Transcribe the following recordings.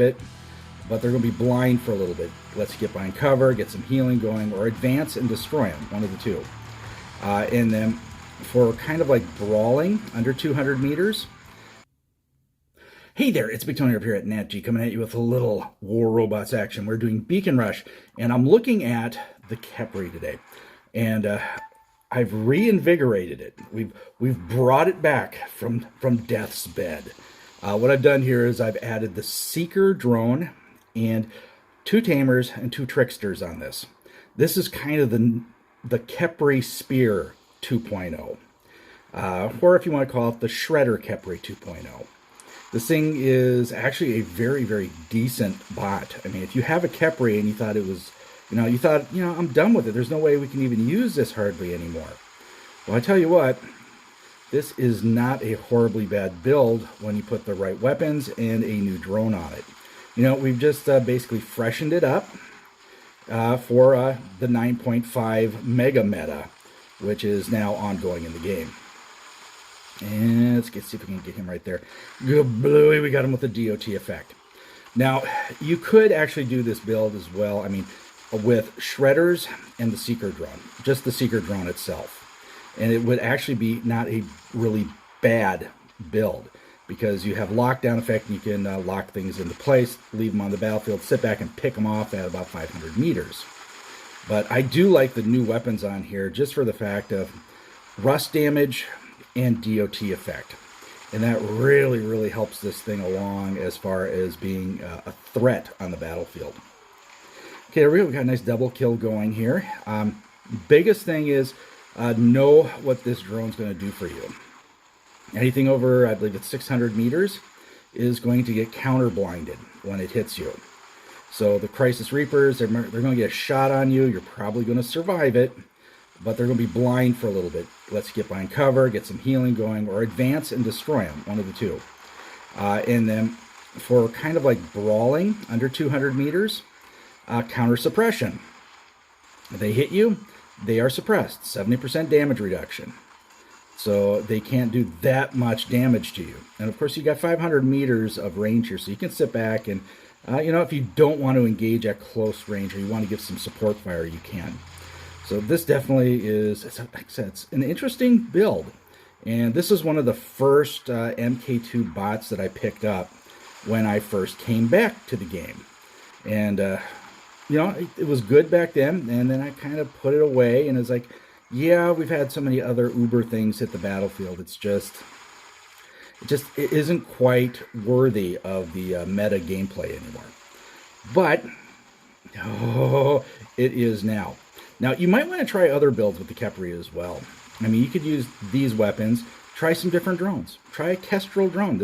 survive it, but they're going to be blind for a little bit. Let's get behind cover, get some healing going, or advance and destroy them, one of the two. And then for kind of like brawling under 200 meters. Hey there, it's Big Tony up here at NatG, coming at you with a little War Robots action. We're doing Beacon Rush, and I'm looking at the Khepri today. And I've reinvigorated it. We've brought it back from death's bed. What I've done here is I've added the Seeker drone and 2 Tamers and 2 Tricksters on this. This is kind of the Khepri Spear 2.0. Or if you want to call it the Shredder Khepri 2.0. This thing is actually a very, very decent bot. I mean, if you have a Khepri and you thought it was, I'm done with it. There's no way we can even use this hardly anymore. Well, I tell you what, this is not a horribly bad build when you put the right weapons and a new drone on it. We've just basically freshened it up for the 9.5 mega meta, which is now ongoing in the game. And let's see if we can get him right there. Good bluey, we got him with the DOT effect. Now, you could actually do this build as well, with Shredders and the Seeker drone, just the Seeker drone itself. And it would actually be not a really bad build, because you have lockdown effect and you can lock things into place, leave them on the battlefield, sit back and pick them off at about 500 meters. But I do like the new weapons on here just for the fact of rust damage and DOT effect. And that really, really helps this thing along as far as being a threat on the battlefield. Okay, there we go. We got a nice double kill going here. Biggest thing is know what this drone's going to do for you. Anything over, I believe it's 600 meters, is going to get counter blinded when it hits you. So the Crisis Reapers, they're going to get a shot on you. You're probably going to survive it, but they're going to be blind for a little bit. Let's get behind cover, get some healing going, or advance and destroy them, one of the two. And then for kind of like brawling under 200 meters, counter suppression. If they hit you, they are suppressed, 70% damage reduction. So they can't do that much damage to you. And of course, you got 500 meters of range here, so you can sit back and, if you don't want to engage at close range or you want to give some support fire, you can. So this definitely is, like I said, it's an interesting build. And this is one of the first MK2 bots that I picked up when I first came back to the game. And, it was good back then, and then I kind of put it away, and it's like, yeah, we've had so many other Uber things hit the battlefield. It isn't quite worthy of the meta gameplay anymore. But, it is now. Now, you might want to try other builds with the Khepri as well. You could use these weapons, try some different drones. Try a Kestrel drone.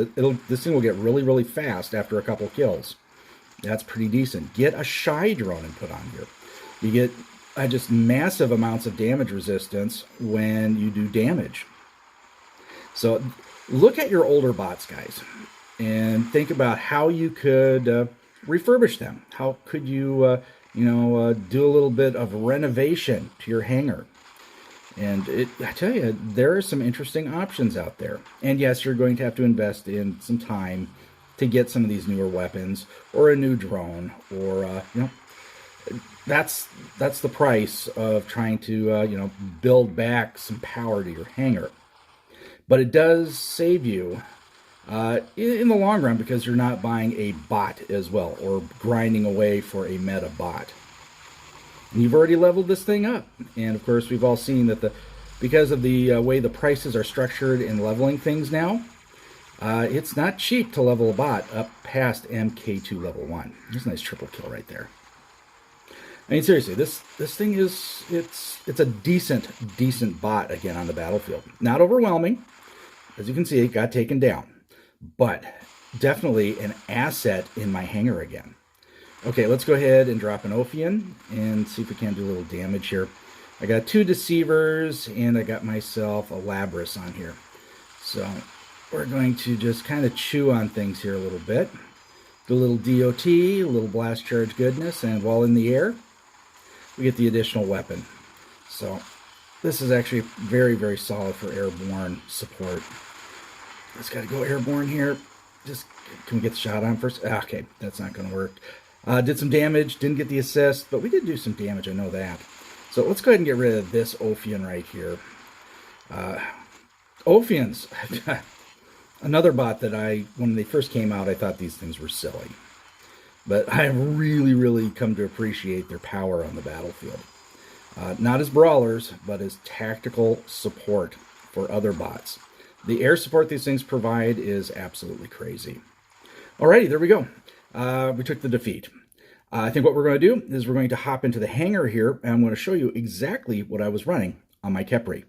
This thing will get really, really fast after a couple kills. That's pretty decent. Get a Shy drone and put on here. You get just massive amounts of damage resistance when you do damage. So look at your older bots, guys, and think about how you could refurbish them. How could you, do a little bit of renovation to your hangar. And I tell you, there are some interesting options out there. And yes, you're going to have to invest in some time to get some of these newer weapons or a new drone, or that's the price of trying to build back some power to your hangar. But it does save you in the long run, because you're not buying a bot as well or grinding away for a meta bot. And you've already leveled this thing up. And of course, we've all seen that because of the way the prices are structured in leveling things now, it's not cheap to level a bot up past MK2 level 1. There's a nice triple kill right there. Seriously, this thing is, it's a decent bot again on the battlefield. Not overwhelming. As you can see, it got taken down. But definitely an asset in my hangar again. Okay, let's go ahead and drop an Ophion and see if we can do a little damage here. I got 2 Deceivers, and I got myself a Labrys on here. So we're going to just kind of chew on things here a little bit. Do a little DOT, a little blast charge goodness, and while in the air, we get the additional weapon. So this is actually very, very solid for airborne support. Just got to go airborne here. just, can we get the shot on first? Okay, that's not going to work. Did some damage, didn't get the assist, but we did do some damage, I know that. So let's go ahead and get rid of this Ophion right here. Ophions, another bot that when they first came out, I thought these things were silly. But I have really, really come to appreciate their power on the battlefield. Not as brawlers, but as tactical support for other bots. The air support these things provide is absolutely crazy. Alrighty, there we go. We took the defeat. I think what we're going to do is we're going to hop into the hangar here, and I'm going to show you exactly what I was running on my Khepri.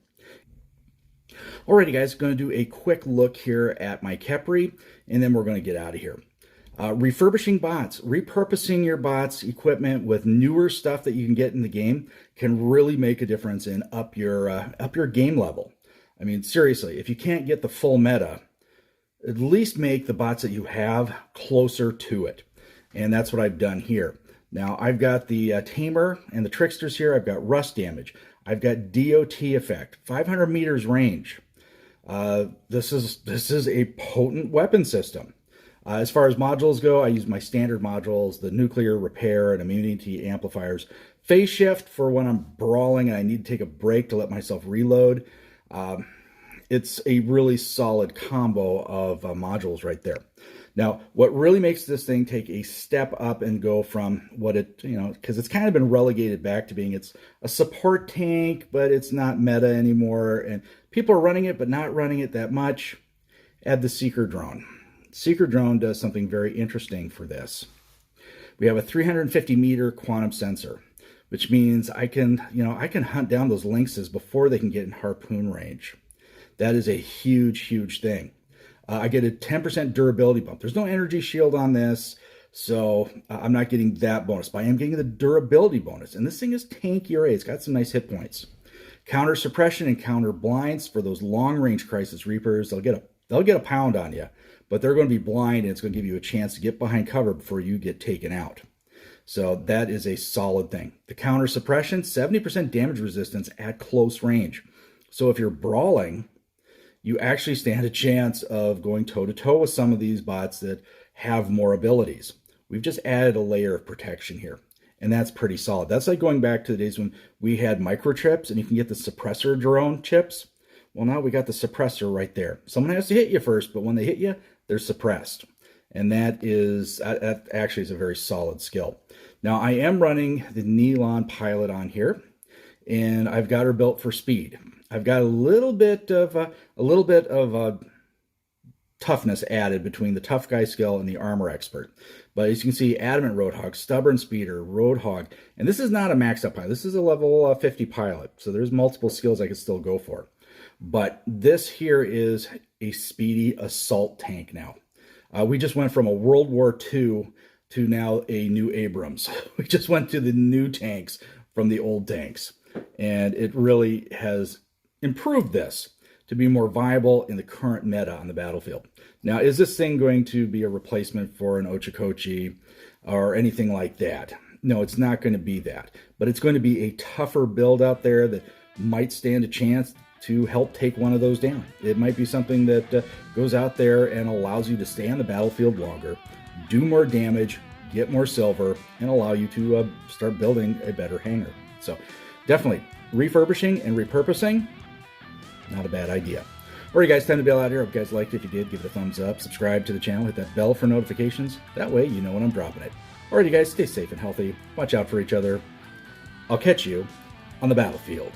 Alrighty guys, going to do a quick look here at my Khepri, and then we're going to get out of here. Refurbishing bots, repurposing your bots equipment with newer stuff that you can get in the game can really make a difference and up your game level. I mean, seriously, if you can't get the full meta, at least make the bots that you have closer to it. And that's what I've done here. Now, I've got the Tamer and the Tricksters here. I've got rust damage. I've got DOT effect, 500 meters range. This is a potent weapon system. As far as modules go, I use my standard modules, the nuclear repair and immunity amplifiers. Phase shift for when I'm brawling and I need to take a break to let myself reload. It's a really solid combo of modules right there. Now, what really makes this thing take a step up and go from what it, because it's kind of been relegated back to being it's a support tank, but it's not meta anymore. And people are running it, but not running it that much. Add the Seeker drone. Seeker drone does something very interesting for this. We have a 350 meter quantum sensor, which means I can hunt down those lynxes before they can get in harpoon range. That is a huge, huge thing. I get a 10% durability bump. There's no energy shield on this, so I'm not getting that bonus, but I am getting the durability bonus. And this thing is tanky array. It's got some nice hit points. Counter suppression and counter blinds for those long range Crisis Reapers. They'll get a pound on you, but they're going to be blind, and it's going to give you a chance to get behind cover before you get taken out. So that is a solid thing. The counter suppression, 70% damage resistance at close range. So if you're brawling, you actually stand a chance of going toe-to-toe with some of these bots that have more abilities. We've just added a layer of protection here, and that's pretty solid. That's like going back to the days when we had microchips and you can get the suppressor drone chips. Well, now we got the suppressor right there. Someone has to hit you first, but when they hit you, they're suppressed. And that actually is a very solid skill. Now, I am running the Neon Pilot on here, and I've got her built for speed. I've got a little bit of toughness added between the tough guy skill and the armor expert. But as you can see, adamant roadhog, stubborn speeder, roadhog, and this is not a maxed up pilot. This is a level 50 pilot, so there's multiple skills I could still go for. But this here is a speedy assault tank now. We just went from a World War II to now a new Abrams. We just went to the new tanks from the old tanks, and it really has improved this to be more viable in the current meta on the battlefield. Now, is this thing going to be a replacement for an Ochikochi or anything like that? No, it's not going to be that, but it's going to be a tougher build out there that might stand a chance to help take one of those down. It might be something that goes out there and allows you to stay on the battlefield longer, do more damage, get more silver, and allow you to start building a better hangar. So definitely refurbishing and repurposing, not a bad idea. All right, guys, time to bail out here. Hope you guys liked it. If you did, give it a thumbs up, subscribe to the channel, hit that bell for notifications. That way you know when I'm dropping it. All right, you guys, stay safe and healthy. Watch out for each other. I'll catch you on the battlefield.